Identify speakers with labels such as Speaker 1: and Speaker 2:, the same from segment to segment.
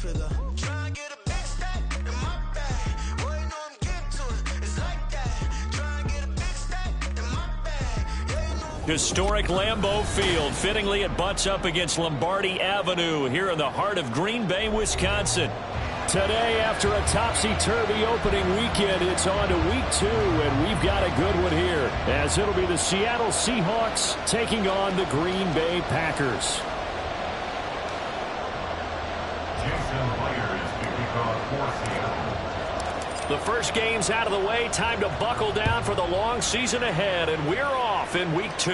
Speaker 1: trigger. Try and get a big stack in my bag. Boy, you know I'm getting to it. It's like that. Try and get a big stack in my bag. Yeah, you know.
Speaker 2: Historic Lambeau Field. Fittingly, it butts up against Lombardi Avenue here in the heart of Green Bay, Wisconsin. Today, after a topsy-turvy opening weekend, it's on to week 2, and we've got a good one here, as it'll be the Seattle Seahawks taking on the Green Bay Packers. The first game's out of the way. Time to buckle down for the long season ahead, and we're off in week 2.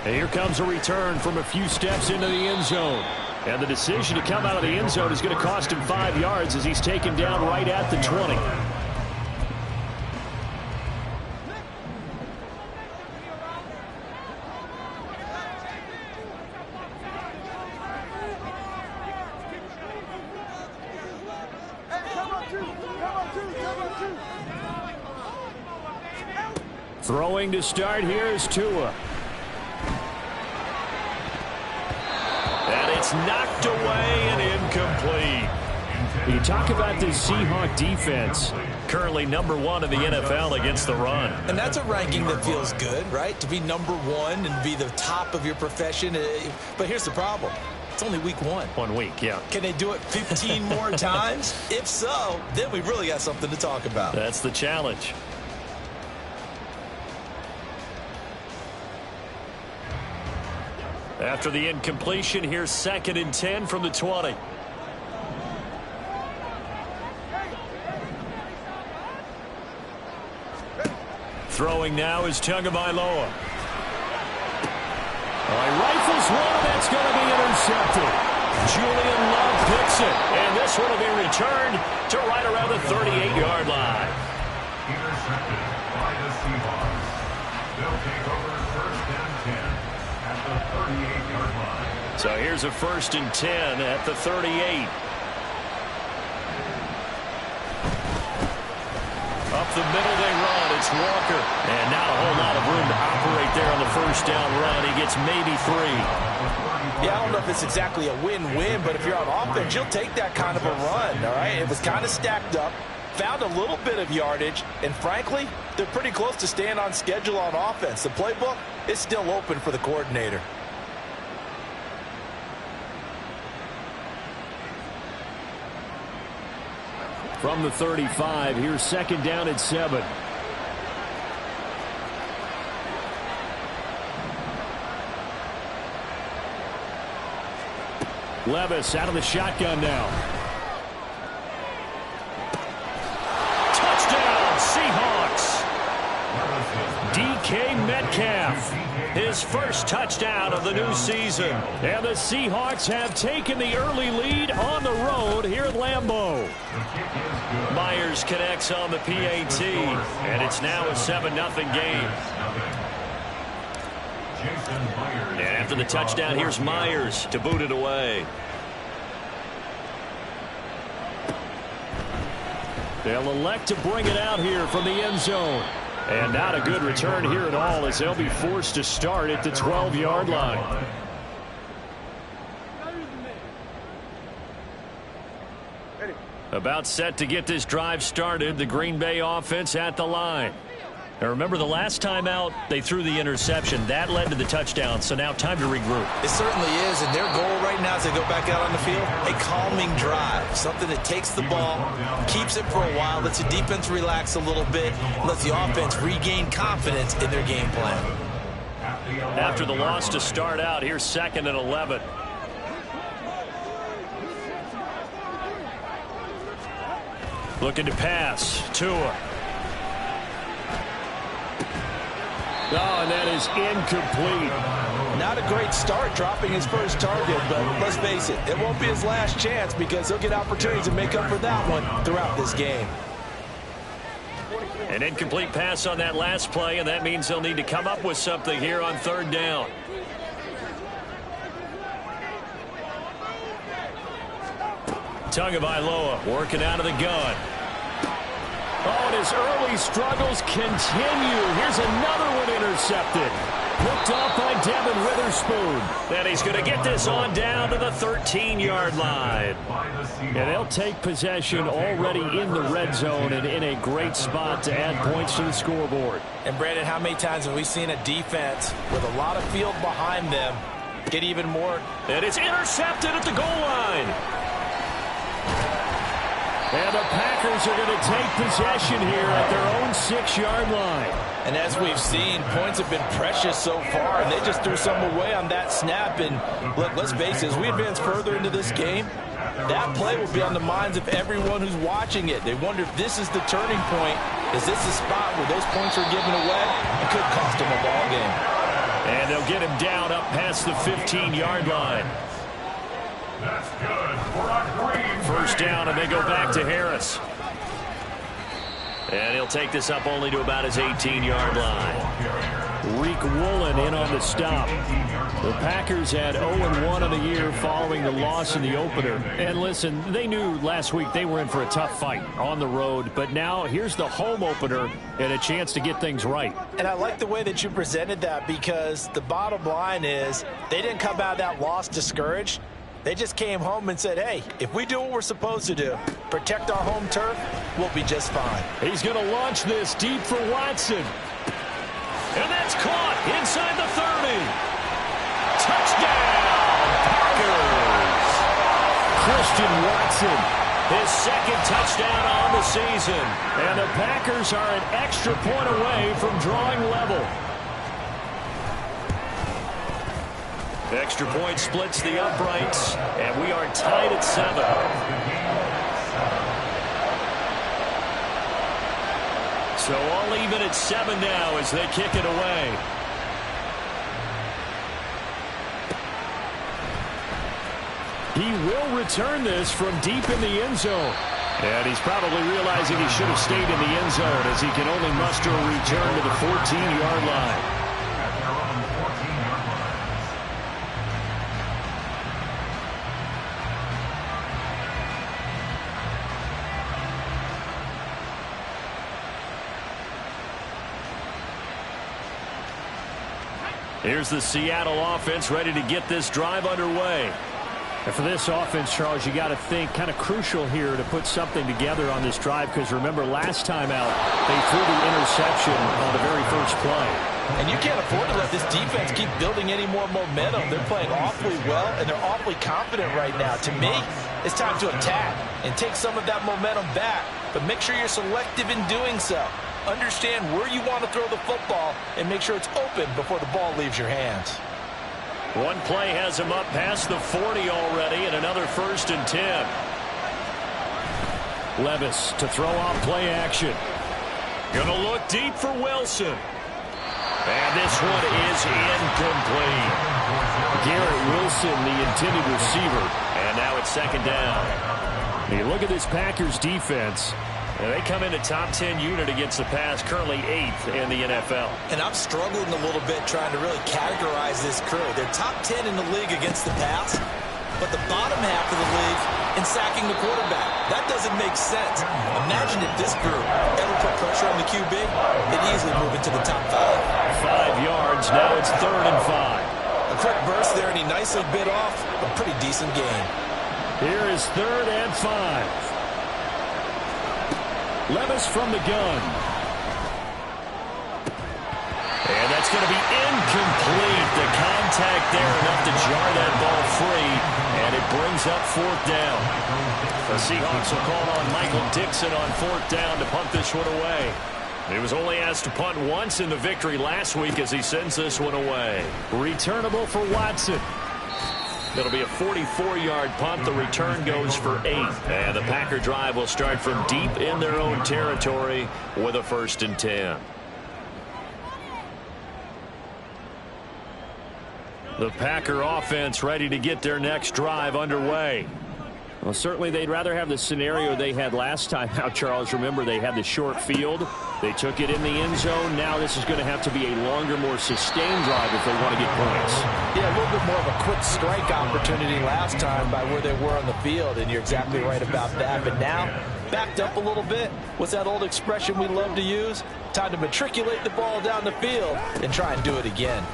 Speaker 2: And here comes a return from a few steps into the end zone. And the decision to come out of the end zone is going to cost him 5 yards as he's taken down right at the 20. Throwing to start here is Tua. And it's knocked away and incomplete. You talk about this Seahawk defense. Currently number 1 in the NFL against the run.
Speaker 3: And that's a ranking that feels good, right? To be number 1 and be the top of your profession. But here's the problem. It's only week 1.
Speaker 2: 1 week, yeah.
Speaker 3: Can they do it 15 more times? If so, then we've really got something to talk about.
Speaker 2: That's the challenge. After the incompletion, here's 2nd and 10 from the 20. Throwing now is Tagovailoa. He rifles one, that's going to be intercepted. Julian Love picks it, and this one will be returned to right around the 38-yard line.
Speaker 4: Intercepted by the Seahawks. They'll take over 1st and 10 at the 38-yard line.
Speaker 2: So here's a 1st and 10 at the 38. Up the middle they run. It's Walker. And not a whole lot of room to operate there on the 1st down run. He gets maybe 3.
Speaker 3: Yeah, I don't know if it's exactly a win-win, but if you're on offense, you'll take that kind of a run, all right? It was kind of stacked up, found a little bit of yardage, and frankly, they're pretty close to staying on schedule on offense. The playbook is still open for the coordinator.
Speaker 2: From the 35, here's 2nd down at 7. Levis out of the shotgun now. Touchdown, Seahawks. DK Metcalf, his first touchdown of the new season. And the Seahawks have taken the early lead on the road here at Lambeau. Myers connects on the PAT, and it's now a 7-0 game. And after the touchdown, here's Myers to boot it away. They'll elect to bring it out here from the end zone. And not a good return here at all, as they'll be forced to start at the 12-yard line. About set to get this drive started, the Green Bay offense at the line. Now remember, the last time out, they threw the interception. That led to the touchdown, so now time to regroup.
Speaker 3: It certainly is, and their goal right now as they go back out on the field, a calming drive, something that takes the ball, keeps it for a while, lets the defense relax a little bit, lets the offense regain confidence in their game plan.
Speaker 2: After the loss to start out, here's 2nd and 11. Looking to pass. Tua. Oh, and that is incomplete.
Speaker 3: Not a great start dropping his first target, but let's face it, it won't be his last chance because he'll get opportunities to make up for that one throughout this game.
Speaker 2: An incomplete pass on that last play, and that means they'll need to come up with something here on 3rd down. Tagovailoa working out of the gun. Oh, Oh, and his early struggles continue. Here's another one intercepted. Picked off by Devin Witherspoon. And he's going to get this on down to the 13-yard line. And they'll take possession already in the red zone and in a great spot to add points to the scoreboard.
Speaker 3: And, Brandon, how many times have we seen a defense with a lot of field behind them get even more?
Speaker 2: And it's intercepted at the goal line. And the Packers are going to take possession here at their own 6-yard line.
Speaker 3: And as we've seen, points have been precious so far, and they just threw some away on that snap. And look, let's face it, as we advance further into this game, that play will be on the minds of everyone who's watching it. They wonder if this is the turning point. Is this the spot where those points are given away? It could cost them a ball game.
Speaker 2: And they'll get him down up past the 15-yard line.
Speaker 4: That's good for a Green
Speaker 2: First down, and they go back to Harris. And he'll take this up only to about his 18-yard line. Reek Woolen in on the stop. The Packers had 0-1 on the year following the loss in the opener. And listen, they knew last week they were in for a tough fight on the road. But now here's the home opener and a chance to get things right.
Speaker 3: And I like the way that you presented that, because the bottom line is they didn't come out of that loss discouraged. They just came home and said, hey, if we do what we're supposed to do, protect our home turf, we'll be just fine.
Speaker 2: He's going to launch this deep for Watson. And that's caught inside the 30. Touchdown, Packers. Christian Watson, his second touchdown on the season. And the Packers are an extra point away from drawing level. Extra point splits the uprights, and we are tied at 7. So all even at 7 now as they kick it away. He will return this from deep in the end zone. And he's probably realizing he should have stayed in the end zone as he can only muster a return to the 14-yard line. Here's the Seattle offense ready to get this drive underway. And for this offense, Charles, you got to think kind of crucial here to put something together on this drive, because remember last time out they threw the interception on the very first play.
Speaker 3: And you can't afford to let this defense keep building any more momentum. They're playing awfully well, and they're awfully confident right now. To me, it's time to attack and take some of that momentum back, but make sure you're selective in doing so. Understand where you want to throw the football and make sure it's open before the ball leaves your hands.
Speaker 2: One play has him up past the 40 already, and another 1st and 10. Levis to throw off play action. Gonna look deep for Wilson. And this one is incomplete. Garrett Wilson, the intended receiver. And now it's 2nd down. You look at this Packers defense. They come in a top 10 unit against the pass, currently 8th in the NFL.
Speaker 3: And I'm struggling a little bit trying to really categorize this crew. They're top 10 in the league against the pass, but the bottom half of the league in sacking the quarterback. That doesn't make sense. Imagine if this group ever put pressure on the QB, they'd easily move into the top 5.
Speaker 2: 5 yards, now it's 3rd and 5.
Speaker 3: A quick burst there, and he nicely bit off a pretty decent gain.
Speaker 2: Here is 3rd and 5. Levis from the gun. And that's going to be incomplete. The contact there enough to jar that ball free. And it brings up 4th down. The Seahawks will call on Michael Dixon on 4th down to punt this one away. He was only asked to punt once in the victory last week as he sends this one away. Returnable for Watson. It'll be a 44-yard punt. The return goes for 8. And the Packer drive will start from deep in their own territory with a 1st and 10. The Packer offense ready to get their next drive underway. Well, certainly they'd rather have the scenario they had last time out, Charles. Remember, they had the short field. They took it in the end zone. Now this is going to have to be a longer, more sustained drive if they want to get points.
Speaker 3: Yeah, a little bit more of a quick strike opportunity last time by where they were on the field, and you're exactly right about that. But now backed up a little bit. What's that old expression we love to use? Time to matriculate the ball down the field and try and do it again.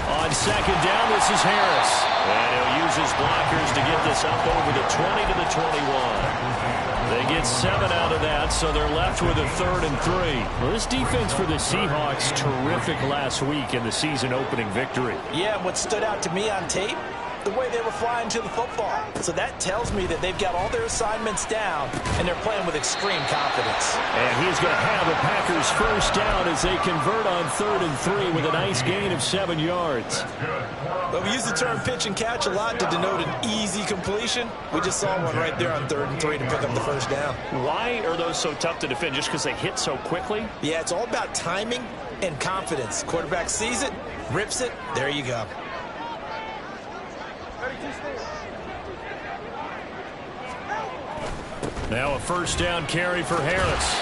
Speaker 2: On second down, this is Harris. And he'll use his blockers to get this up over the 20 to the 21. They get 7 out of that, so they're left with a 3rd and 3. Well, this defense for the Seahawks, terrific last week in the season-opening victory.
Speaker 3: Yeah, what stood out to me on tape, the way they were flying to the football. So that tells me that they've got all their assignments down, and they're playing with extreme confidence.
Speaker 2: And he's going to have the Packers first down as they convert on 3rd and 3 with a nice gain of 7 yards.
Speaker 3: Well, we use the term pitch and catch a lot to denote an easy completion. We just saw one right there on 3rd and 3 to pick up the first down.
Speaker 5: Why are those so tough to defend? Just because they hit so quickly?
Speaker 3: Yeah, it's all about timing and confidence. Quarterback sees it, rips it, there you go.
Speaker 2: Now a first down carry for Harris.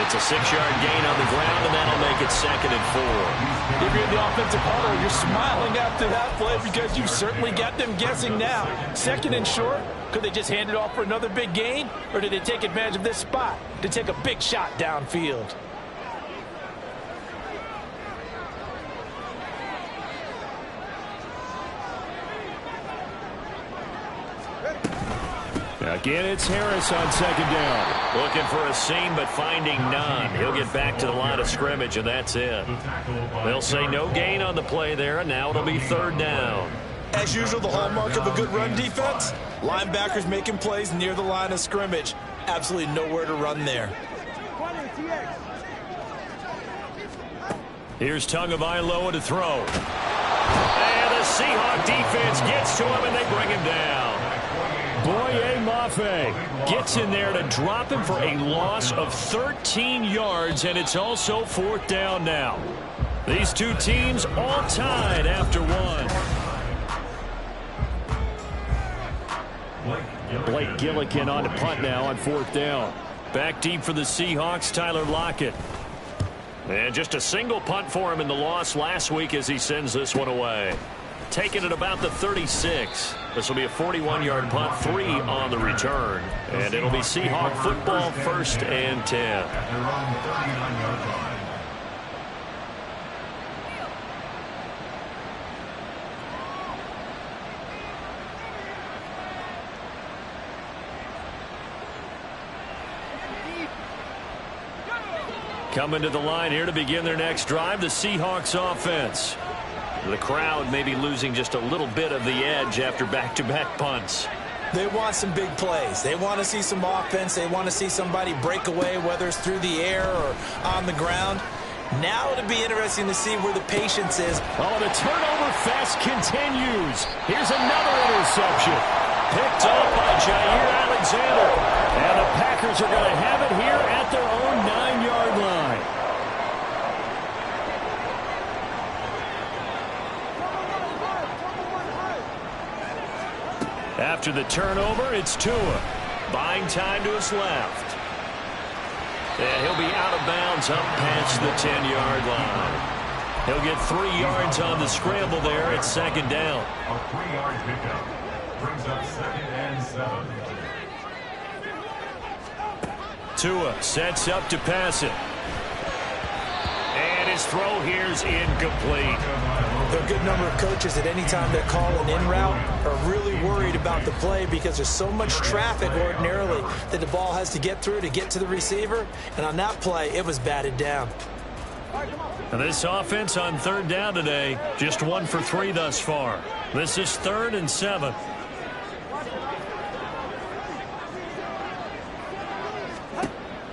Speaker 2: It's a 6-yard gain on the ground, and that'll make it 2nd and 4.
Speaker 3: If you're in the offensive huddle, you're smiling after that play because you certainly got them guessing now. 2nd and short, could they just hand it off for another big gain? Or did they take advantage of this spot to take a big shot downfield?
Speaker 2: Again, it's Harris on 2nd down. Looking for a seam, but finding none. He'll get back to the line of scrimmage, and that's it. They'll say no gain on the play there, and now it'll be 3rd down.
Speaker 3: As usual, the hallmark of a good run defense, linebackers making plays near the line of scrimmage. Absolutely nowhere to run there.
Speaker 2: Here's Tagovailoa to throw. And the Seahawk defense gets to him, and they bring him down. Boye Mafe gets in there to drop him for a loss of 13 yards, and it's also 4th down now. These two teams all tied after one. Blake Gillikin on to punt now on 4th down. Back deep for the Seahawks, Tyler Lockett. And just a single punt for him in the loss last week as he sends this one away. Taking it about the 36. This will be a 41-yard punt, 3 on the return. And it'll be Seahawk football, 1st and 10.
Speaker 4: At their own 39-yard line.
Speaker 2: Coming to the line here to begin their next drive, the Seahawks offense. The crowd may be losing just a little bit of the edge after back-to-back punts.
Speaker 3: They want some big plays. They want to see some offense. They want to see somebody break away, whether it's through the air or on the ground. Now it'll be interesting to see where the patience is.
Speaker 2: Oh, the turnover fest continues. Here's another interception. Picked up by Jair Alexander. And the Packers are going to have it here at their own 9-yard line. After the turnover, it's Tua. Buying time to his left. And he'll be out of bounds up past the 10-yard line. He'll get 3 yards on the scramble there at 2nd down.
Speaker 4: A 3-yard pickup brings up 2nd and 7.
Speaker 2: Tua sets up to pass it. And his throw here's incomplete.
Speaker 3: A good number of coaches at any time they call an in route are really worried about the play because there's so much traffic ordinarily that the ball has to get through to get to the receiver. And on that play, it was batted down.
Speaker 2: And this offense on 3rd down today, just 1 for 3 thus far. This is 3rd and 7.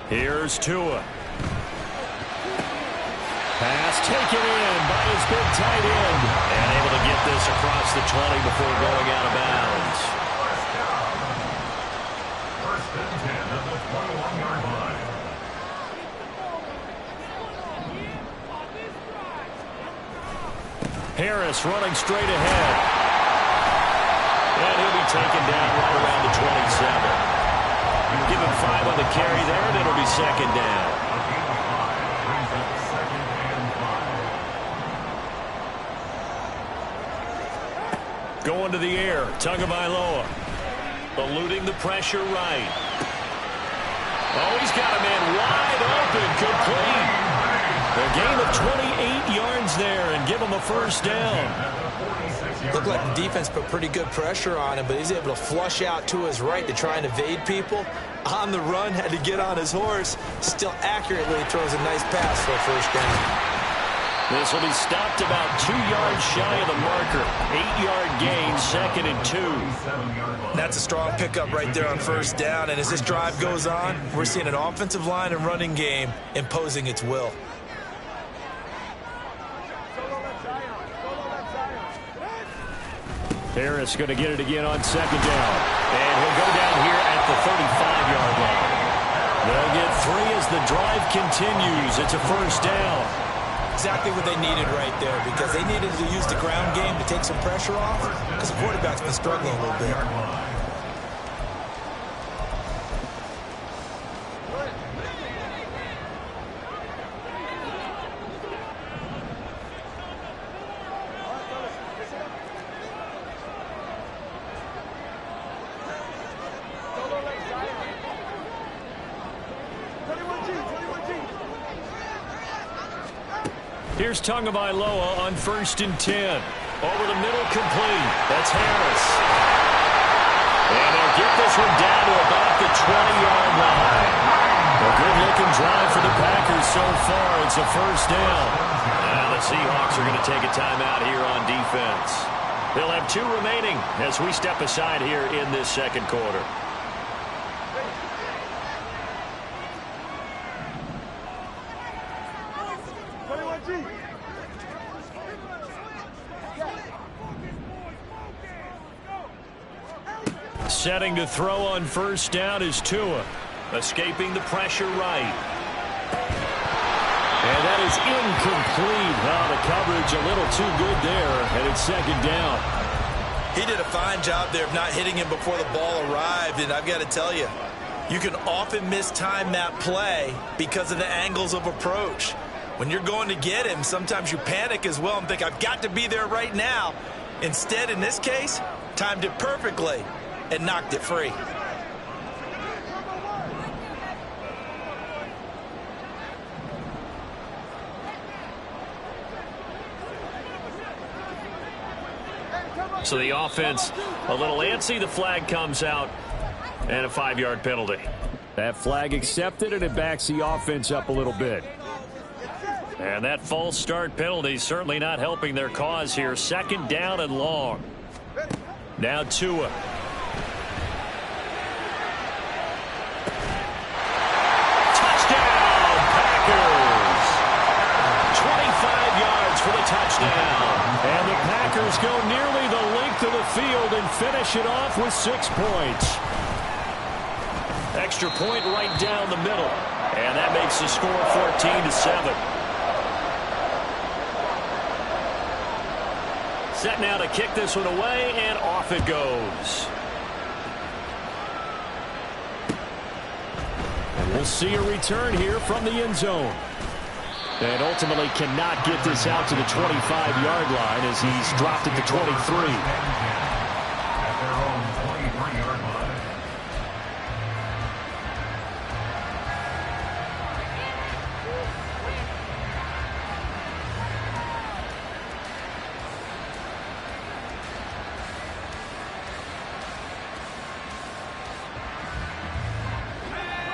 Speaker 2: Here's Tua. Pass taken in by his big tight end. And able to get this across the 20 before going out of bounds.
Speaker 4: First and 10 at the 21-yard line.
Speaker 2: Harris running straight ahead. And he'll be taken down right around the 27. Give him 5 on the carry there, and it'll be 2nd down.
Speaker 4: A gain of 5 brings up 2nd and 5.
Speaker 2: Going to the air, Tagovailoa. Eluding the pressure right. Oh, he's got a man wide open, complete. A gain of 28 yards there and give him a first down.
Speaker 3: Looked like the defense put pretty good pressure on him, but he's able to flush out to his right to try and evade people. On the run, had to get on his horse. Still accurately throws a nice pass for a first down.
Speaker 2: This will be stopped about 2 yards shy of the marker. 8-yard gain, 2nd and 2.
Speaker 3: That's a strong pickup right there on first down. And as this drive goes on, we're seeing an offensive line and running game imposing its will.
Speaker 2: Harris going to get it again on 2nd down. And he'll go down here at the 35-yard line. They'll get 3 as the drive continues. It's a first down.
Speaker 3: Exactly what they needed right there, because they needed to use the ground game to take some pressure off, because the quarterback's been struggling a little bit.
Speaker 2: Here's Tagovailoa on 1st and 10. Over the middle, complete. That's Harris. And they'll get this one down to about the 20-yard line. A good-looking drive for the Packers so far. It's a first down. And the Seahawks are going to take a timeout here on defense. They'll have 2 remaining as we step aside here in this second quarter. Setting to throw on first down is Tua. Escaping the pressure right. And that is incomplete. Well, the coverage a little too good there, and it's 2nd down.
Speaker 3: He did a fine job there of not hitting him before the ball arrived, and I've got to tell you, you can often mistime that play because of the angles of approach. When you're going to get him, sometimes you panic as well and think, I've got to be there right now. Instead, in this case, timed it perfectly and knocked it free.
Speaker 2: So the offense a little antsy. The flag comes out and a 5-yard penalty. That flag accepted, and it backs the offense up a little bit. And that false start penalty certainly not helping their cause here. 2nd down and long. Now Tua. Touchdown, Packers. 25 yards for the touchdown. And the Packers go nearly the length of the field and finish it off with 6 points. Extra point right down the middle. And that makes the score 14-7. Set now to kick this one away, and off it goes. And we'll see a return here from the end zone. And ultimately cannot get this out to the 25-yard line as he's dropped at the 23.
Speaker 4: At their own 23-yard line.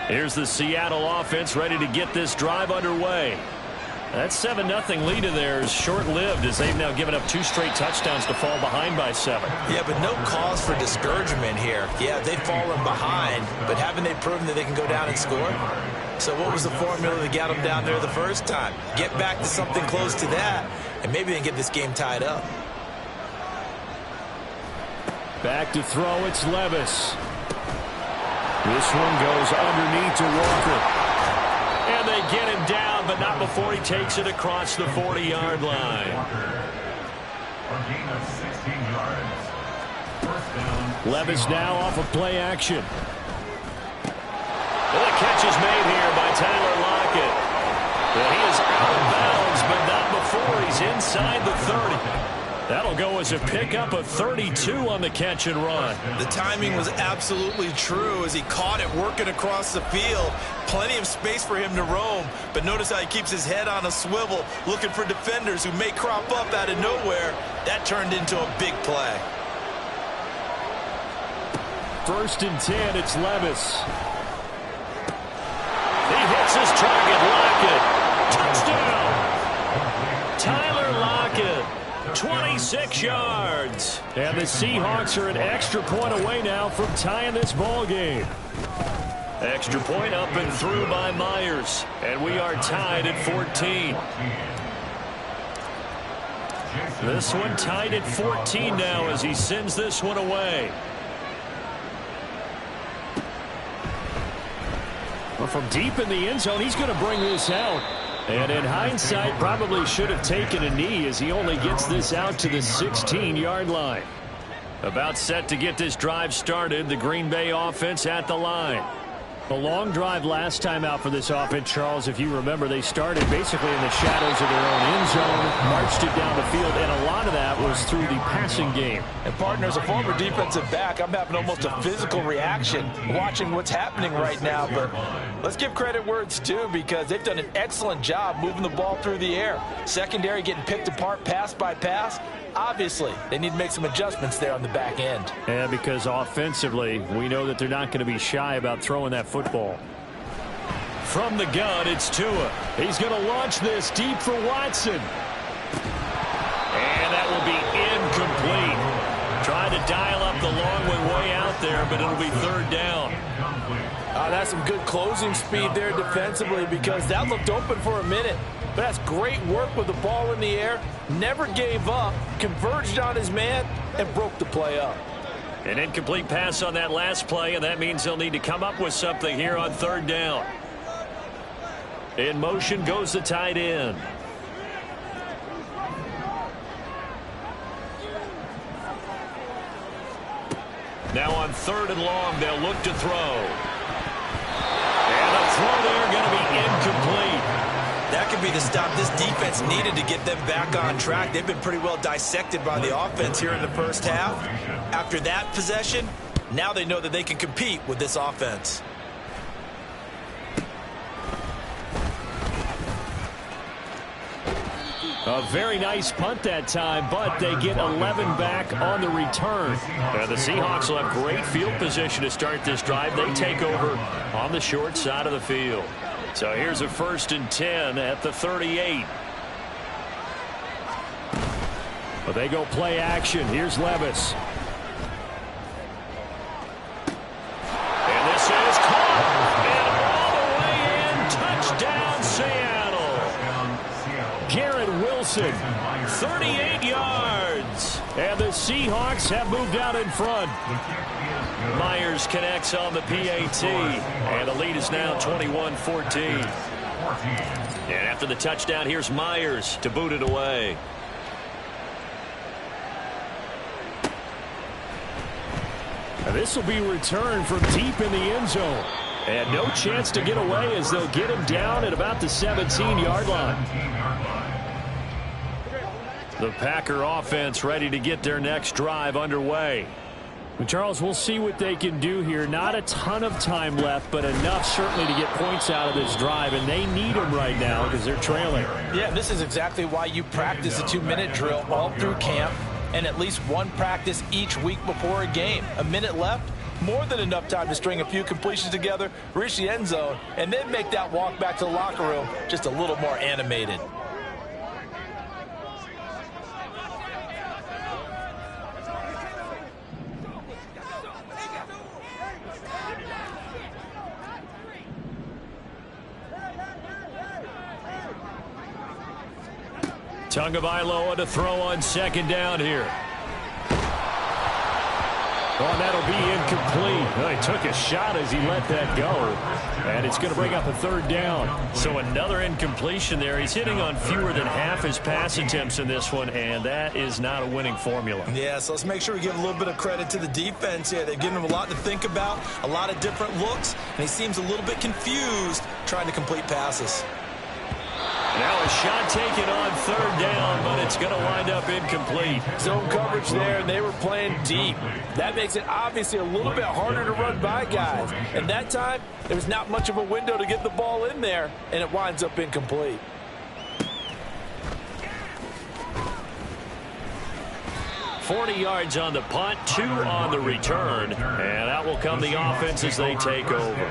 Speaker 2: Here's the Seattle offense ready to get this drive underway. That 7-0 lead of theirs short-lived as they've now given up 2 straight touchdowns to fall behind by 7.
Speaker 3: Yeah, but no cause for discouragement here. Yeah, they've fallen behind, but haven't they proven that they can go down and score? So what was the formula that got them down there the first time? Get back to something close to that, and maybe they can get this game tied up.
Speaker 2: Back to throw, it's Levis. This one goes underneath to Walker. And they get him down, but not before he takes it across the 40-yard line.
Speaker 4: A gain of 16 yards. First down.
Speaker 2: Levis now off of play action. Well, the catch is made here by Tyler Lockett. Well, he is out of bounds, but not before he's inside the 30. That'll go as a pickup of 32 on the catch and run.
Speaker 3: The timing was absolutely true as he caught it working across the field. Plenty of space for him to roam, but notice how he keeps his head on a swivel, looking for defenders who may crop up out of nowhere. That turned into a big play.
Speaker 2: 1st and 10, it's Levis. He hits his target, Lockett. Touchdown! Tyler Lockett, 26 yards. And the Seahawks are an extra point away now from tying this ball game. Extra point up and through by Myers. And we are tied at 14. This one tied at 14 now as he sends this one away. Well, from deep in the end zone, he's going to bring this out. And in hindsight, probably should have taken a knee as he only gets this out to the 16-yard line. About set to get this drive started, the Green Bay offense at the line. A long drive last time out for this offense, Charles. If you remember, they started basically in the shadows of their own end zone, marched it down the field, and a lot of that was through the passing game.
Speaker 3: And, partner, as a former defensive back, I'm having almost a physical reaction watching what's happening right now. But let's give credit where it's due because they've done an excellent job moving the ball through the air. Secondary getting picked apart pass by pass. Obviously, they need to make some adjustments there on the back end.
Speaker 2: Yeah, because offensively, we know that they're not going to be shy about throwing that football. From the gun, it's Tua. He's going to launch this deep for Watson. And that will be incomplete. Trying to dial up the long one way out there, but it'll be 3rd down.
Speaker 3: That's some good closing speed there defensively because that looked open for a minute. But that's great work with the ball in the air. Never gave up, converged on his man, and broke the play up.
Speaker 2: An incomplete pass on that last play, and that means they'll need to come up with something here on 3rd down. In motion goes the tight end. Now on 3rd and long, they'll look to throw. And the throw there going to be incomplete.
Speaker 3: That could be the stop this defense needed to get them back on track. They've been pretty well dissected by the offense here in the first half. After that possession, now they know that they can compete with this offense.
Speaker 2: A very nice punt that time, but they get 11 back on the return. And the Seahawks will have great field position to start this drive. They take over on the short side of the field. So here's a 1st and 10 at the 38. But they go play action. Here's Levis. And this is caught. And all the way in. Touchdown, Seattle. Garrett Wilson, 38 yards. And the Seahawks have moved out in front. Myers connects on the PAT, and the lead is now 21-14. And after the touchdown, here's Myers to boot it away. And this will be returned from deep in the end zone. And no chance to get away as they'll get him down at about the 17-yard line. The Packer offense ready to get their next drive underway. Charles, we'll see what they can do here. Not a ton of time left, but enough certainly to get points out of this drive, and they need them right now because they're trailing.
Speaker 3: Yeah, this is exactly why you practice a 2-minute drill all through camp and at least one practice each week before a game. A minute left, more than enough time to string a few completions together, reach the end zone, and then make that walk back to the locker room just a little more animated.
Speaker 2: Tagovailoa to throw on 2nd down here. Well, that'll be incomplete. Well, he took a shot as he let that go. And it's going to bring up a 3rd down. So another incompletion there. He's hitting on fewer than half his pass attempts in this one, and that is not a winning formula.
Speaker 3: Yeah, so let's make sure we give a little bit of credit to the defense here. They've given him a lot to think about, a lot of different looks, and he seems a little bit confused trying to complete passes.
Speaker 2: Now a shot taken on third down, but it's going to wind up incomplete.
Speaker 3: Zone coverage there, and they were playing deep. That makes it obviously a little bit harder to run by guys. And that time, there was not much of a window to get the ball in there, and it winds up incomplete.
Speaker 2: $40 yards on the punt, 2 on the return, and out will come the offense as they take over.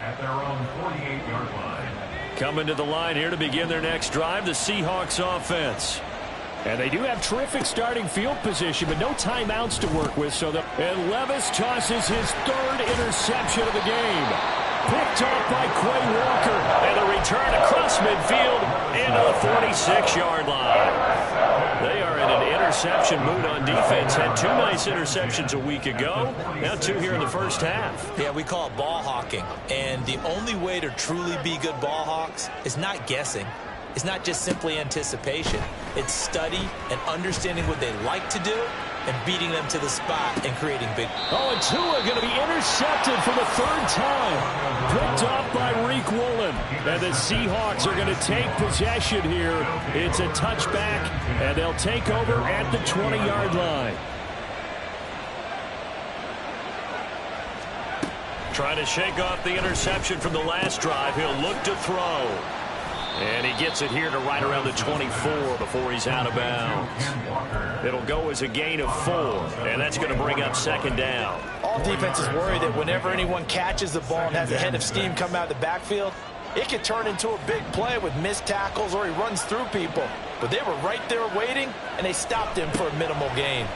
Speaker 4: At their own 48-yard line.
Speaker 2: Coming to the line here to begin their next drive, the Seahawks offense. And they do have terrific starting field position, but no timeouts to work with. And Levis tosses his 3rd interception of the game. Picked off by Quay Walker. And the return across midfield into the 46-yard line. They are in an interception mood on defense. Had 2 nice interceptions a week ago. Now 2 here in the first half.
Speaker 6: Yeah, we call it ball hawking. And the only way to truly be good ball hawks is not guessing. It's not just simply anticipation. It's study and understanding what they like to do and beating them to the spot and creating big.
Speaker 2: Oh, and Tua going to be intercepted for the 3rd time. Picked off by Reek Woolen. And the Seahawks are going to take possession here. It's a touchback, and they'll take over at the 20-yard line. Trying to shake off the interception from the last drive. He'll look to throw. And he gets it here to right around the 24 before he's out of bounds. It'll go as a gain of 4, and that's going to bring up 2nd down.
Speaker 3: All defenses worry that whenever anyone catches the ball and has a head of steam come out of the backfield, it could turn into a big play with missed tackles or he runs through people. But they were right there waiting, and they stopped him for a minimal gain.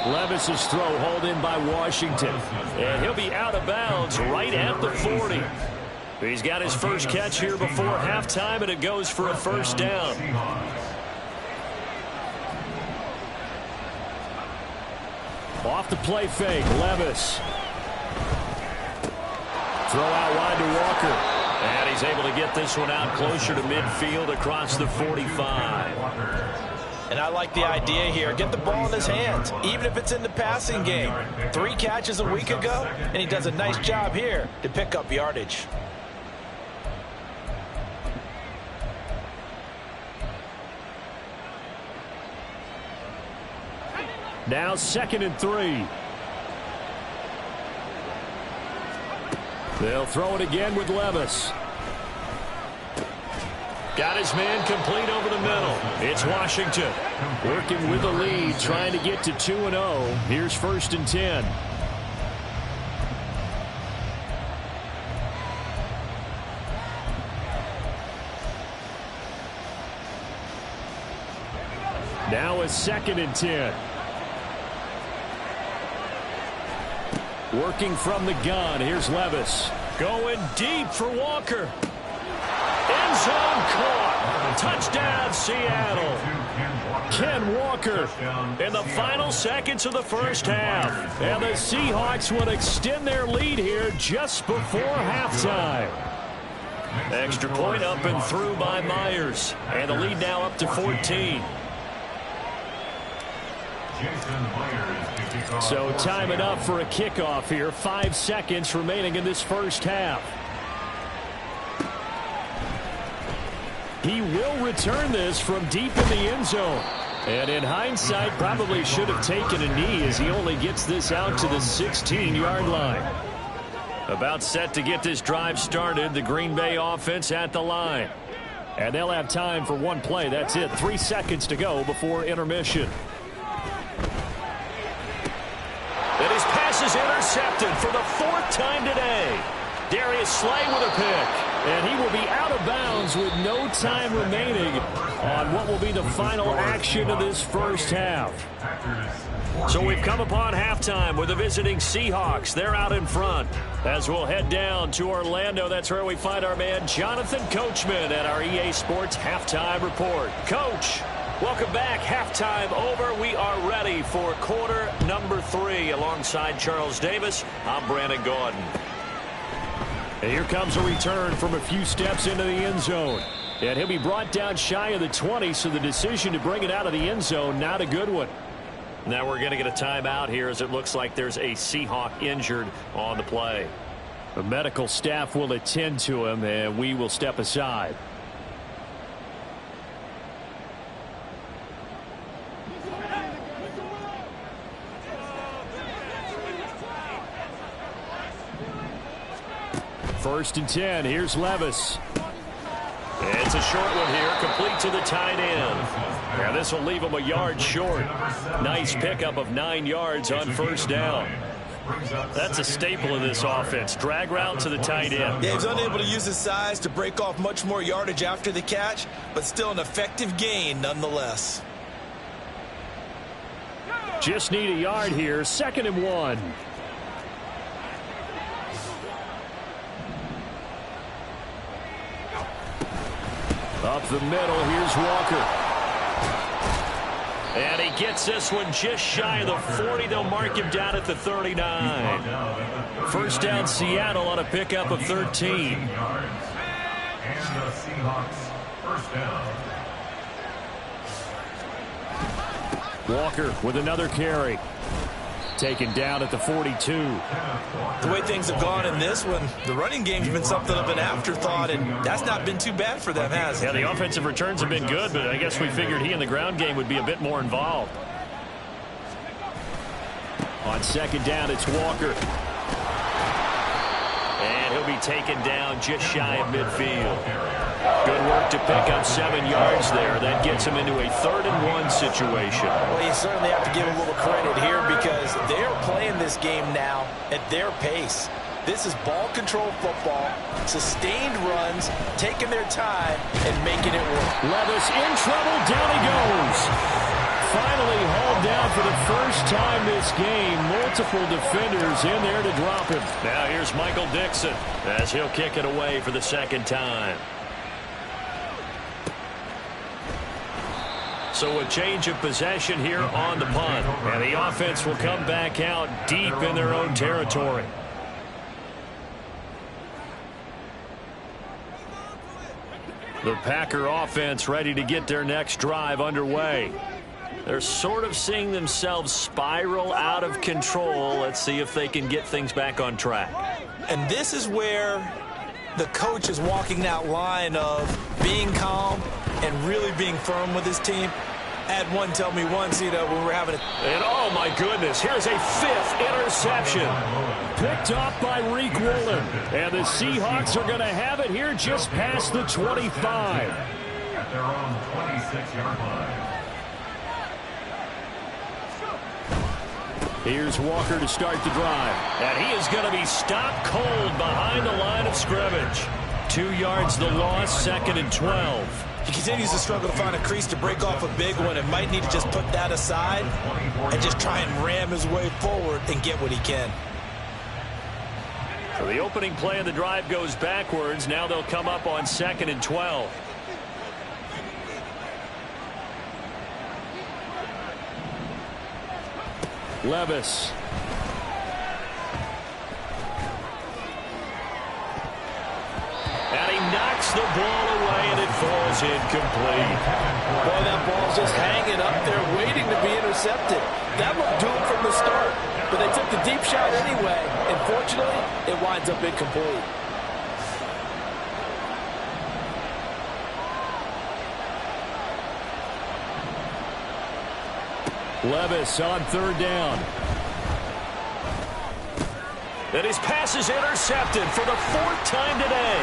Speaker 2: Levis's throw hauled in by Washington. And he'll be out of bounds right at the 40. He's got his first catch here before halftime, and it goes for a 1st down. Off the play fake, Levis. Throw out wide to Walker. And he's able to get this one out closer to midfield across the 45.
Speaker 3: And I like the idea here. Get the ball in his hands, even if it's in the passing game. 3 catches a week ago, and he does a nice job here to pick up yardage.
Speaker 2: Now 2nd and 3. They'll throw it again with Levis. Got his man complete over the middle. It's Washington working with the lead, trying to get to 2-0. Here's 1st and 10. Now a 2nd and 10. Working from the gun. Here's Levis. Going deep for Walker. End zone caught. Touchdown, Seattle. Ken Walker in the final seconds of the first half. And the Seahawks will extend their lead here just before halftime. Extra point up and through by Myers. And the lead now up to 14. So time it up for a kickoff here. 5 seconds remaining in this first half. He will return this from deep in the end zone. And in hindsight, probably should have taken a knee as he only gets this out to the 16-yard line. About set to get this drive started. The Green Bay offense at the line. And they'll have time for one play. That's it. 3 seconds to go before intermission. And his pass is intercepted for the 4th time today. Darius Slay with a pick. And he will be out of bounds with no time remaining on what will be the final action of this first half. So we've come upon halftime with the visiting Seahawks. They're out in front. As we'll head down to Orlando, that's where we find our man Jonathan Coachman at our EA Sports Halftime Report. Coach, welcome back. Halftime over. We are ready for quarter number 3. Alongside Charles Davis, I'm Brandon Gordon. And here comes a return from a few steps into the end zone. And he'll be brought down shy of the 20, so the decision to bring it out of the end zone, not a good one. Now we're going to get a timeout here as it looks like there's a Seahawk injured on the play. The medical staff will attend to him, and we will step aside. First and 10. Here's Levis.
Speaker 5: It's a short one here, complete to the tight end. Yeah, this will leave him a yard short. Nice pickup of 9 yards on first down. That's a staple of this offense. Drag route to the tight end.
Speaker 3: Yeah, he's unable to use his size to break off much more yardage after the catch, but still an effective gain nonetheless.
Speaker 2: Just need a yard here. 2nd and 1. Up the middle, here's Walker.
Speaker 5: And he gets this one just shy of the 40. They'll mark him down at the 39.
Speaker 2: First down, Seattle on a pickup of 13.
Speaker 4: And the Seahawks first down.
Speaker 2: Walker with another carry. Taken down at the 42.
Speaker 3: The way things have gone in this one, the running game's been something of an afterthought, and that's not been too bad for them, has it?
Speaker 5: Yeah, the offensive returns have been good, but I guess we figured he in the ground game would be a bit more involved.
Speaker 2: On 2nd down, it's Walker.
Speaker 5: And he'll be taken down just shy of midfield. Good work to pick up 7 yards there. That gets him into a 3rd and 1 situation.
Speaker 3: Well, you certainly have to give him a little credit here because they're playing this game now at their pace. This is ball control football, sustained runs, taking their time, and making it work.
Speaker 2: Levis in trouble. Down he goes. Finally hauled down for the first time this game. Multiple defenders in there to drop him.
Speaker 5: Now here's Michael Dixon as he'll kick it away for the 2nd time. So a change of possession here on the punt. And the offense will come back out deep in their own territory.
Speaker 2: The Packer offense ready to get their next drive underway.
Speaker 5: They're sort of seeing themselves spiral out of control. Let's see if they can get things back on track.
Speaker 3: And this is where the coach is walking that line of being calm and really being firm with his team. I had one tell me once, when we're having
Speaker 5: And oh my goodness, here's a 5th interception.
Speaker 2: Picked off by Reek Woolen. And the Seahawks are going to have it here just past the 25.
Speaker 4: At their own 26-yard line.
Speaker 2: Here's Walker to start the drive.
Speaker 5: And he is going to be stopped cold behind the line of scrimmage.
Speaker 2: 2 yards the loss, 2nd and 12.
Speaker 3: He continues to struggle to find a crease to break off a big one and might need to just put that aside and just try and ram his way forward and get what he can.
Speaker 5: So the opening play of the drive goes backwards. Now they'll come up on 2nd and 12.
Speaker 2: Levis.
Speaker 5: And he knocks the ball away, and it falls incomplete.
Speaker 3: Boy, that ball's just hanging up there waiting to be intercepted. That looked doomed from the start, but they took the deep shot anyway, and fortunately, it winds up incomplete.
Speaker 2: Levis on 3rd down.
Speaker 5: And his pass is intercepted for the 4th time today.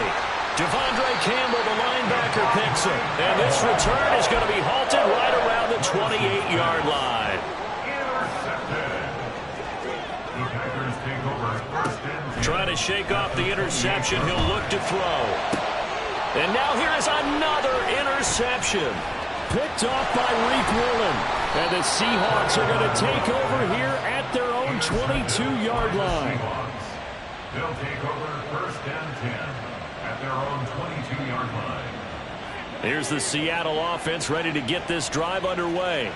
Speaker 5: Devondre Campbell, the linebacker, picks him. And this return is going to be halted right around the 28-yard line.
Speaker 4: The Packers take over 1st and 10.
Speaker 5: Trying to shake off the interception. He'll look to throw. And now here is another interception.
Speaker 2: Picked off by Reek Woolen. And the Seahawks are going to take over here at their own 22-yard line.
Speaker 4: They'll take over 1st and 10 at their own 22-yard line.
Speaker 2: Here's the Seattle offense ready to get this drive underway.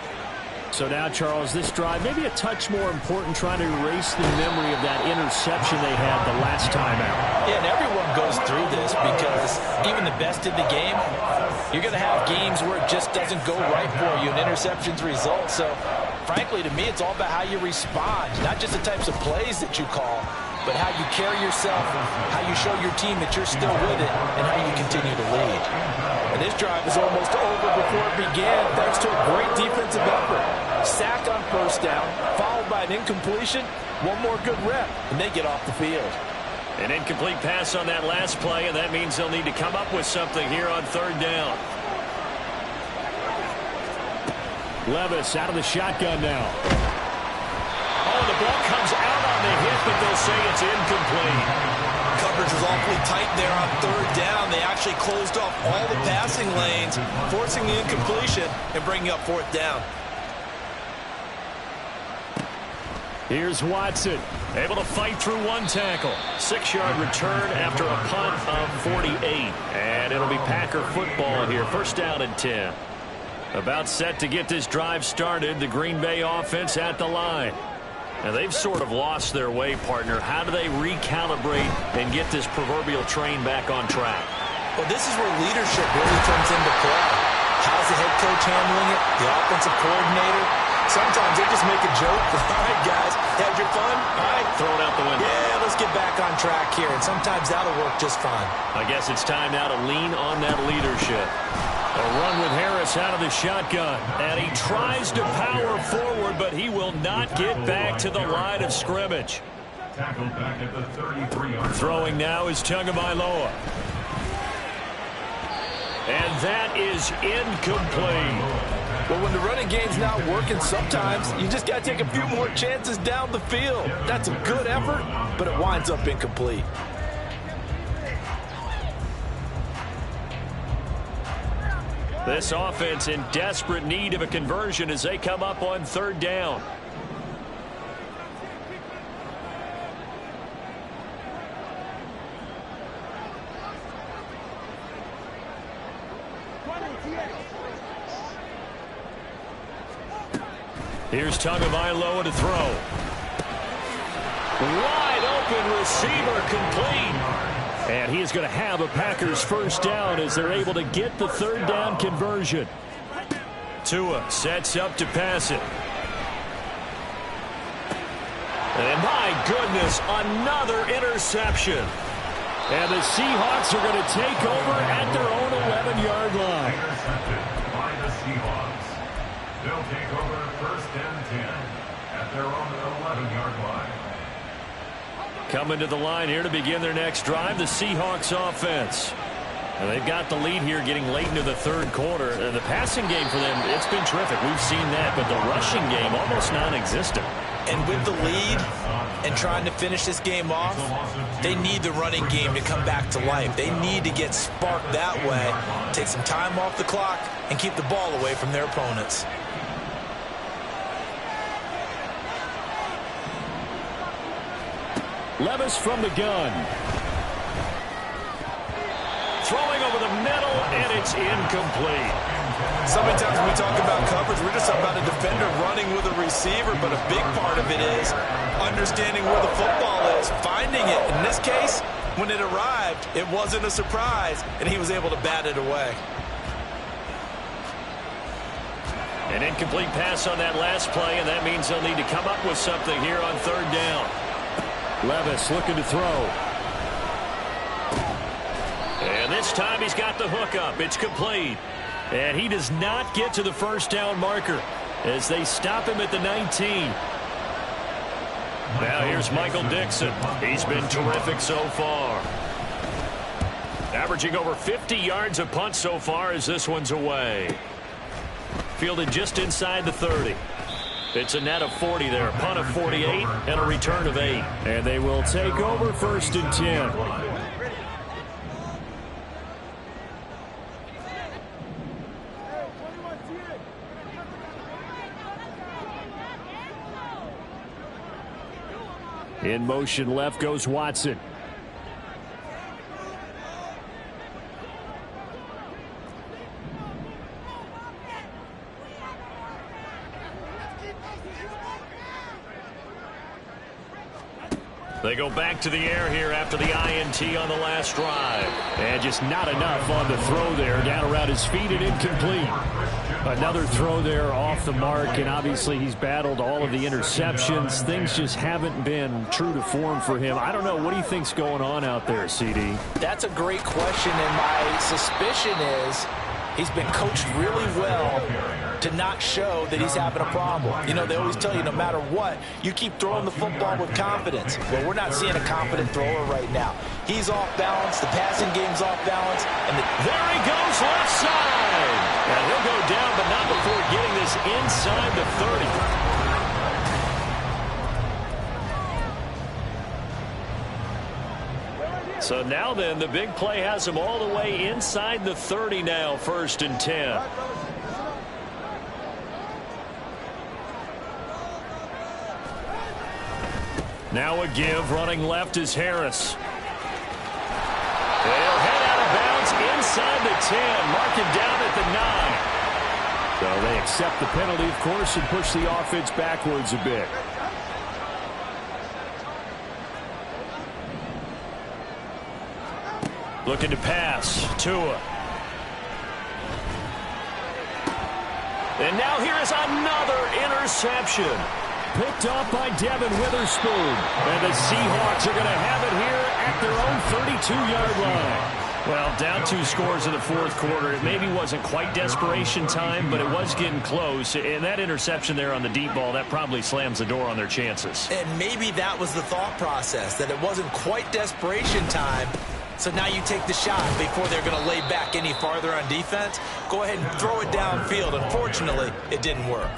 Speaker 2: So now, Charles, this drive maybe a touch more important, trying to erase the memory of that interception they had the last time out.
Speaker 3: Yeah, and everyone goes through this because even the best in the game, you're going to have games where it just doesn't go right for you and interceptions result. So, frankly, to me, it's all about how you respond, not just the types of plays that you call.
Speaker 6: but how you carry yourself, how you show your team that you're still with it, and how you continue to lead.
Speaker 3: And this drive is almost over before it began thanks to a great defensive effort. Sack on first down, followed by an incompletion, one more good rep, and they get off the field.
Speaker 2: An incomplete pass on that last play, and that means they'll need to come up with something here on third down. Levis out of the shotgun now. Oh, the ball comes out on the hit, but they'll say it's incomplete.
Speaker 6: Coverage was awfully tight there on third down. They actually closed off all the passing lanes, forcing the incompletion and bringing up fourth down.
Speaker 2: Here's Watson, able to fight through one tackle. 6-yard return after a punt of 48. And it'll be Packer football here. First down and 10. About set to get this drive started. The Green Bay offense at the line. Now, they've sort of lost their way, partner. How do they recalibrate and get this proverbial train back on track?
Speaker 6: Well, this is where leadership really comes into play. How's the head coach handling it? The offensive coordinator? Sometimes they just make a joke. All right, guys, had your fun? All right.
Speaker 2: Throw it out the window.
Speaker 6: Yeah, let's get back on track here. And sometimes that'll work just fine.
Speaker 2: I guess it's time now to lean on that leadership. A run with Harris out of the shotgun. And he tries to power forward, but he will not get back to the line of scrimmage.
Speaker 4: Tackled back at the 33-yard.
Speaker 2: Throwing now is Tagovailoa. And that is incomplete.
Speaker 3: But when the running game's not working, sometimes you just got to take a few more chances down the field. That's a good effort, but it winds up incomplete.
Speaker 2: This offense in desperate need of a conversion as they come up on third down. Here's Tagovailoa to throw. Wide open receiver complete. And he is going to have a Packers first down as they're able to get the third down conversion. Tua sets up to pass it. And my goodness, another interception. And the Seahawks are going to take over at their own 11-yard line.
Speaker 4: Intercepted by the Seahawks. They'll take over first and 10 at their own 11-yard line.
Speaker 2: Coming to the line here to begin their next drive, the Seahawks offense. And they've got the lead here getting late into the third quarter. And the passing game for them, it's been terrific. We've seen that, but the rushing game almost non-existent.
Speaker 6: And with the lead and trying to finish this game off, they need the running game to come back to life. They need to get sparked that way, take some time off the clock, and keep the ball away from their opponents.
Speaker 2: Levis from the gun. Throwing over the middle, and it's incomplete.
Speaker 6: So many times when we talk about coverage, we're just talking about a defender running with a receiver, but a big part of it is understanding where the football is, finding it. In this case, when it arrived, it wasn't a surprise, and he was able to bat it away.
Speaker 2: An incomplete pass on that last play, and that means they'll need to come up with something here on third down. Levis looking to throw. And this time he's got the hook up. It's complete. And he does not get to the first down marker as they stop him at the 19. Now here's Michael Dixon. He's been terrific so far. Averaging over 50 yards a punt so far as this one's away. Fielded just inside the 30. It's a net of 40 there. Punt of 48 and a return of 8. And they will take over first and 10. In motion left goes Watson. They go back to the air here after the INT on the last drive. And just not enough on the throw there. Down around his feet and incomplete. Another throw there off the mark, and obviously he's battled all of the interceptions. Things just haven't been true to form for him. I don't know. What do you think's going on out there, CD?
Speaker 3: That's a great question, and my suspicion is he's been coached really well to not show that he's having a problem. You know, they always tell you no matter what, you keep throwing the football with confidence. Well, we're not seeing a confident thrower right now. He's off balance. The passing game's off balance. And
Speaker 2: there he goes left side. And he'll go down, but not before getting this inside the 30. So now then, the big play has him all the way inside the 30 now, 1st and 10. Now a give, running left is Harris. They'll head out of bounds inside the 10, mark him down at the 9. So they accept the penalty, of course, and push the offense backwards a bit. Looking to pass. Tua. And now here is another interception. Picked off by Devin Witherspoon. And the Seahawks are going to have it here at their own 32-yard line. Well, down 2 scores in the 4th quarter. It maybe wasn't quite desperation time, but it was getting close. And that interception there on the deep ball, that probably slams the door on their chances.
Speaker 6: And maybe that was the thought process, that it wasn't quite desperation time. So now you take the shot before they're going to lay back any farther on defense. Go ahead and throw it downfield. Unfortunately, it didn't work.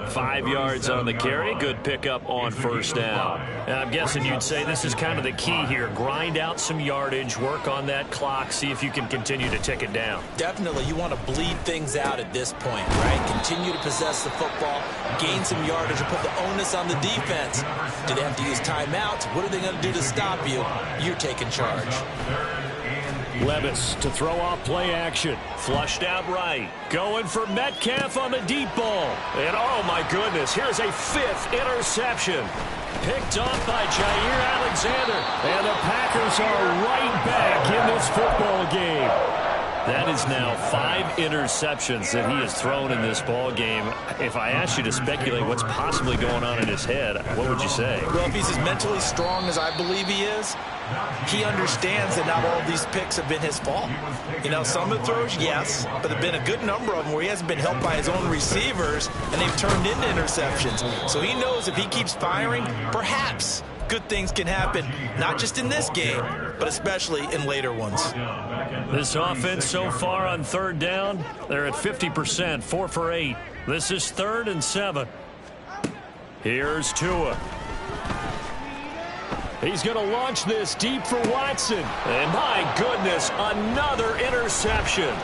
Speaker 2: 5 yards on the carry. Good pickup on 1st down. And I'm guessing you'd say this is kind of the key here. Grind out some yardage, work on that clock, see if you can continue to tick it down.
Speaker 6: Definitely. You want to bleed things out at this point, right? Continue to possess the football, gain some yardage, and put the onus on the defense. Do they have to use timeouts? What are they going to do to stop you? You're taking charge.
Speaker 2: Levis to throw off play action. Flushed out right. Going for Metcalf on the deep ball. And oh my goodness, here's a 5th interception. Picked off by Jair Alexander. And the Packers are right back in this football game. That is now 5 interceptions that he has thrown in this ball game. If I asked you to speculate what's possibly going on in his head, what would you say?
Speaker 6: Well, if he's as mentally strong as I believe he is, he understands that not all of these picks have been his fault. You know, some of the throws, yes, but there have been a good number of them where he hasn't been helped by his own receivers, and they've turned into interceptions. So he knows if he keeps firing, perhaps good things can happen, not just in this game, but especially in later ones.
Speaker 2: This offense so far on 3rd down, they're at 50%, 4 for 8. This is 3rd and 7. Here's Tua. He's going to launch this deep for Watson. And my goodness, another interception.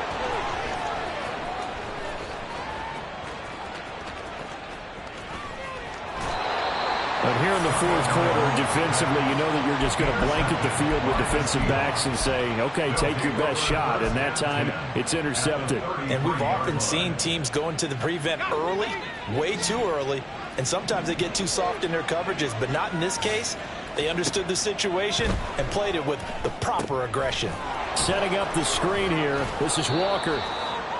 Speaker 2: But here in the 4th quarter, defensively, you know that you're just going to blanket the field with defensive backs and say, okay, take your best shot. And that time, it's intercepted.
Speaker 6: And we've often seen teams go into the prevent early, way too early, and sometimes they get too soft in their coverages, but not in this case. They understood the situation and played it with the proper aggression.
Speaker 2: Setting up the screen here. This is Walker.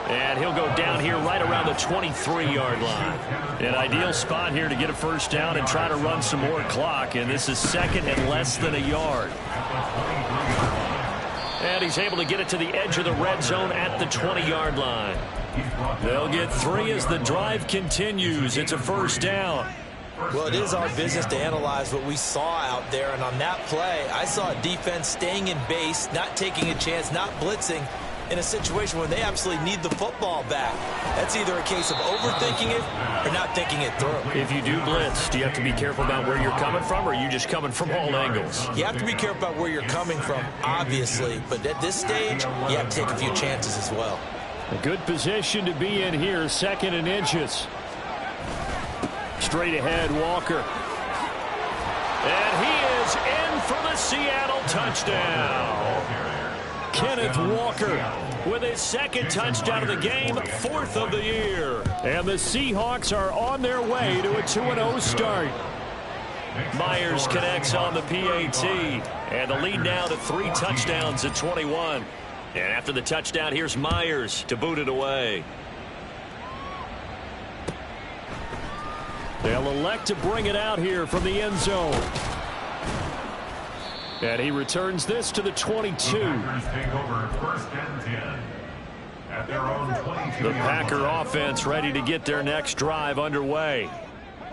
Speaker 2: And he'll go down here right around the 23-yard line. An ideal spot here to get a 1st down and try to run some more clock. And this is 2nd and less than a yard. And he's able to get it to the edge of the red zone at the 20-yard line. They'll get 3 as the drive continues. It's a 1st down.
Speaker 6: Well, it is our business to analyze what we saw out there. And on that play, I saw a defense staying in base, not taking a chance, not blitzing, in a situation where they absolutely need the football back. That's either a case of overthinking it or not thinking it through.
Speaker 2: If you do blitz, do you have to be careful about where you're coming from, or are you just coming from all angles?
Speaker 6: You have to be careful about where you're coming from, obviously, but at this stage, you have to take a few chances as well.
Speaker 2: A good position to be in here, 2nd and inches. Straight ahead, Walker. And he is in for the Seattle touchdown. Kenneth Walker with his 2nd touchdown of the game, 4th of the year. And the Seahawks are on their way to a 2-0 start. Myers connects on the PAT. And the lead now to 3 touchdowns at 21. And after the touchdown, here's Myers to boot it away. They'll elect to bring it out here from the end zone. And he returns this to the 22. The Packer offense ready to get their next drive underway.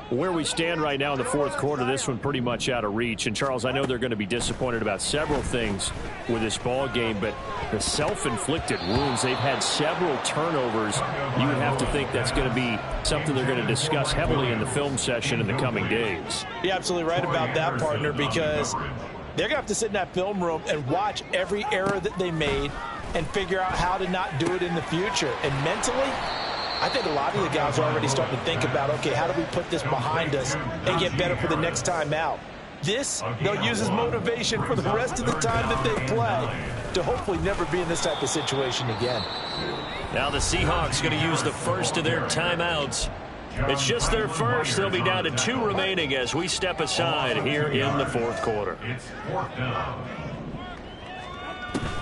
Speaker 2: Where we stand right now in the fourth quarter, this one pretty much out of reach. And, Charles, I know they're going to be disappointed about several things with this ball game, but the self-inflicted wounds, they've had several turnovers. You would have to think that's going to be something they're going to discuss heavily in the film session in the coming days.
Speaker 3: You're absolutely right about that, partner, because they're going to have to sit in that film room and watch every error that they made and figure out how to not do it in the future. And mentally, I think a lot of the guys are already starting to think about, okay, how do we put this behind us and get better for the next time out? This, they'll use as motivation for the rest of the time that they play to hopefully never be in this type of situation again.
Speaker 2: Now the Seahawks going to use the first of their timeouts. It's just their first. They'll be down to 2 remaining as we step aside here in the fourth quarter.
Speaker 4: It's 4th down.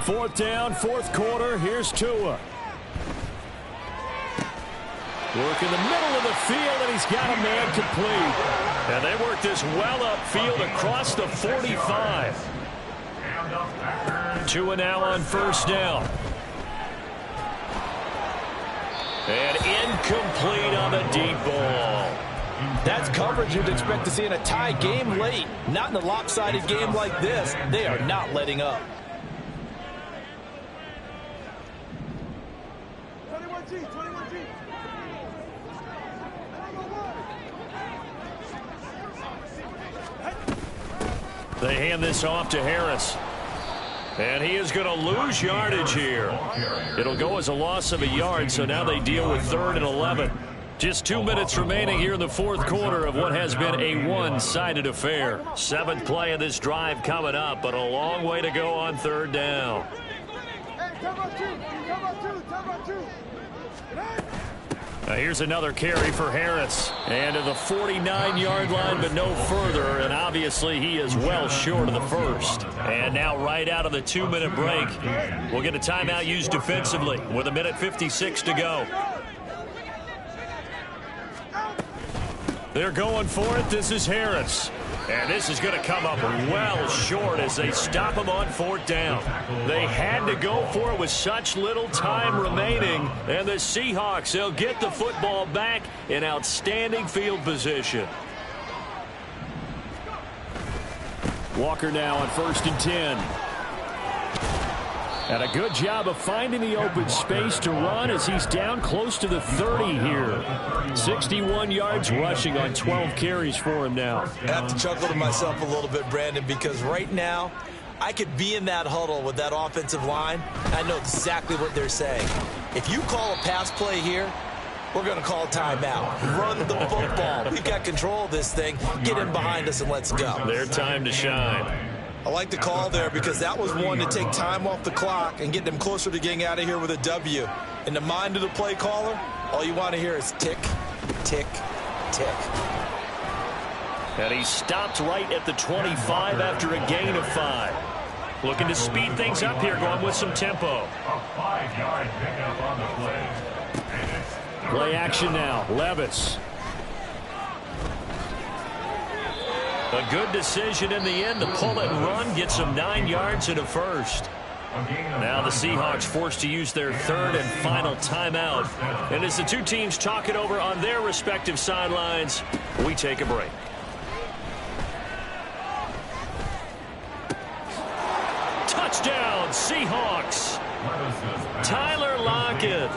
Speaker 2: 4th down, fourth quarter. Here's Tua. Work in the middle of the field, and he's got a man complete. And they work this well upfield across the 45. Tua now on first down. And incomplete on the deep ball.
Speaker 3: That's coverage you'd expect to see in a tie game late. Not in a lopsided game like this. They are not letting up.
Speaker 7: 21G.
Speaker 2: They hand this off to Harris. And he is going to lose yardage here. It'll go as a loss of a yard, so now they deal with 3rd and 11. Just 2 minutes remaining here in the fourth quarter of what has been a one-sided affair. 7th play of this drive coming up, but a long way to go on 3rd down. Now here's another carry for Harris. And to the 49-yard line, but no further. And obviously he is well short of the first. And now right out of the 2-minute break, we'll get a timeout used defensively with 1:56 to go. They're going for it. This is Harris. And this is going to come up well short as they stop him on 4th down. They had to go for it with such little time remaining. And the Seahawks, they'll get the football back in outstanding field position. Walker now on 1st and 10. And a good job of finding the open space to run as he's down close to the 30 here. 61 yards rushing on 12 carries for him now.
Speaker 6: I have to chuckle to myself a little bit, Brandon, because right now I could be in that huddle with that offensive line. I know exactly what they're saying. If you call a pass play here, we're going to call timeout. Run the football. We've got control of this thing. Get in behind us and let's go.
Speaker 2: Their time to shine.
Speaker 6: I like the call there because that was one to take time off the clock and get them closer to getting out of here with a W. In the mind of the play caller, all you want to hear is tick, tick, tick.
Speaker 2: And he stopped right at the 25 after a gain of 5. Looking to speed things up here, going with some tempo.
Speaker 4: A 5-yard pickup on the play.
Speaker 2: Play action now. Levis. A good decision in the end to pull it and run, get some 9 yards and a first. Now the Seahawks forced to use their 3rd and final timeout. And as the two teams talk it over on their respective sidelines, we take a break. Touchdown, Seahawks. Tyler Lockett,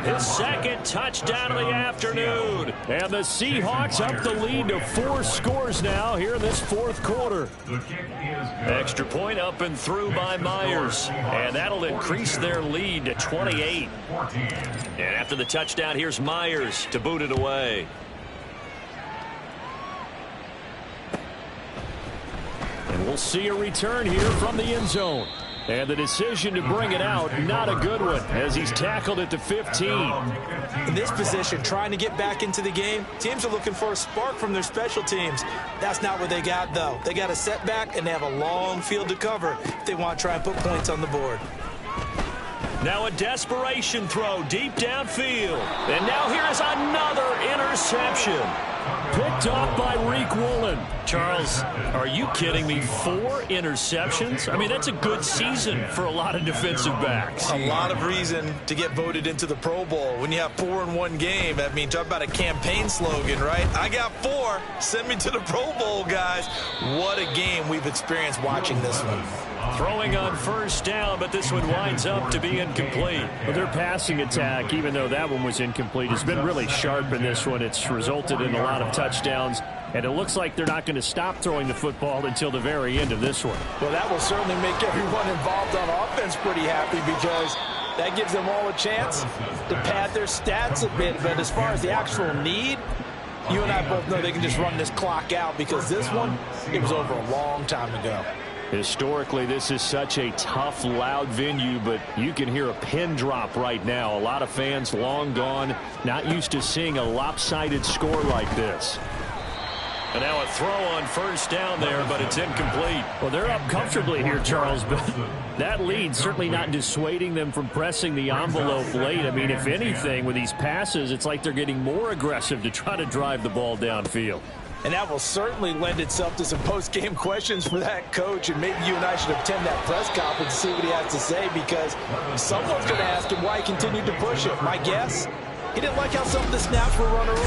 Speaker 2: his 2nd touchdown of the afternoon. And the Seahawks up the lead to 4 scores now here in this fourth quarter. Extra point up and through by Myers. And that'll increase their lead to 28. And after the touchdown, here's Myers to boot it away. And we'll see a return here from the end zone. And the decision to bring it out, not a good one, as he's tackled at the 15.
Speaker 6: In this position, trying to get back into the game, teams are looking for a spark from their special teams. That's not what they got, though. They got a setback, and they have a long field to cover if they want to try and put points on the board.
Speaker 2: Now a desperation throw deep downfield. And now here is another interception. Picked off by Riq Woolen. Charles, are you kidding me? 4 interceptions? I mean, that's a good season for a lot of defensive backs.
Speaker 6: A lot of reason to get voted into the Pro Bowl. When you have 4 in one game, I mean, talk about a campaign slogan, right? I got 4. Send me to the Pro Bowl, guys. What a game we've experienced watching this one.
Speaker 2: Throwing on first down, but this one winds up to be incomplete. Well, their passing attack, even though that one was incomplete, has been really sharp in this one. It's resulted in a lot of touchdowns, and it looks like they're not going to stop throwing the football until the very end of this one.
Speaker 3: Well, that will certainly make everyone involved on offense pretty happy, because that gives them all a chance to pad their stats a bit. But as far as the actual need, you and I both know they can just run this clock out, because this one, it was over a long time ago.
Speaker 2: Historically, this is such a tough, loud venue, but you can hear a pin drop right now. A lot of fans long gone, not used to seeing a lopsided score like this. And now a throw on first down there, but it's incomplete. Well, they're up comfortably here, Charles, but that lead certainly not dissuading them from pressing the envelope late. I mean, if anything, with these passes, it's like they're getting more aggressive to try to drive the ball downfield.
Speaker 3: And that will certainly lend itself to some post-game questions for that coach. And maybe you and I should attend that press conference to see what he has to say, because someone's going to ask him why he continued to push it. My guess, he didn't like how some of the snaps were run earlier.